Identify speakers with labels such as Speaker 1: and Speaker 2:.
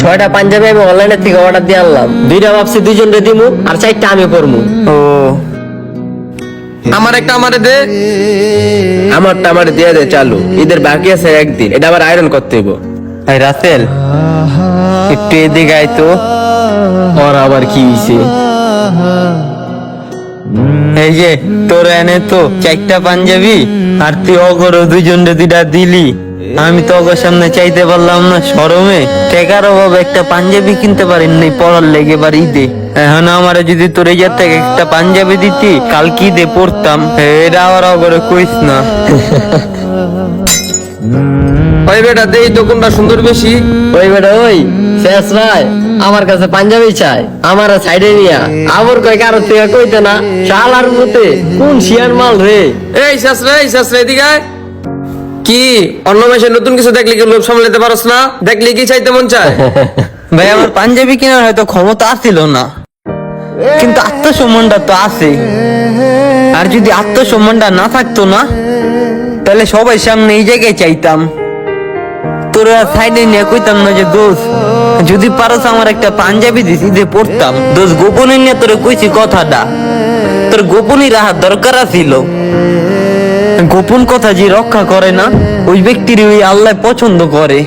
Speaker 1: 6টা পাঞ্জাবি আমি অনলাইনে থেকে অর্ডার দিয়ে আনলাম। 2টা ভাবছি 2জন রে দিমু আর 4টা আমি পরমু।
Speaker 2: ও
Speaker 3: আমার একটা আমারে দে।
Speaker 4: আমারটা আমার দিয়ে দে চালু, ঈদের বাকি আছে একদিন, এটা আবার আয়রন করতে হইব।
Speaker 2: ভাই রাসেল, একটু এদিকে আয় তো।
Speaker 1: ওর আবার কি হইছে?
Speaker 2: এই যে তোর এনে তো 4টা পাঞ্জাবি আর তুই অগরো 2জন রে 2টা দিলি। আমি তো অগর সামনে চাইতে পারলাম না শরমে। টাকার অভাবে একটা পাঞ্জাবি কিনতে পারিনি নাই পরার লেগে বার ঈদে। এখন আমার যদি তোর এই থেকে একটা পাঞ্জাবি দিতি, কাল কি দে পড়তাম। এটা আবার অগরে কইস না।
Speaker 3: ওই বেটা দেই তো কোনটা সুন্দর বেশি।
Speaker 1: ওই বেটা ওই শেষ ভাই আমার কাছে পাঞ্জাবি চাই, আমার সাইডে নিয়া আবার কয় কারো থেকে কইতে না শালার মতে কোন শিয়ার মাল রে।
Speaker 3: এই শাসরে এদিকে আয়। কি অন্য মাসে নতুন কিছু দেখলি কি লোভ সামলাতে পারস না? দেখলি কি চাইতে মন চায়?
Speaker 2: ভাই আমার পাঞ্জাবি কেনার হয়তো ক্ষমতা আসিল না, কিন্তু আত্মসম্মানটা তো আছে। আর যদি আত্মসম্মানটা না থাকতো না, তাহলে সবাই সামনে এই জায়গায় চাইতাম। তোরা সাইডে নিয়ে কইতাম না যে দোষ যদি পারস আমার একটা পাঞ্জাবি দিস ঈদে পড়তাম। দোষ গোপনে নিয়ে তোরে কইছি কথাটা, তোর গোপনই রাখার দরকার ছিল। গোপন কথা যে রক্ষা করে না, ওই ব্যক্তির ওই আল্লাহ পছন্দ করে।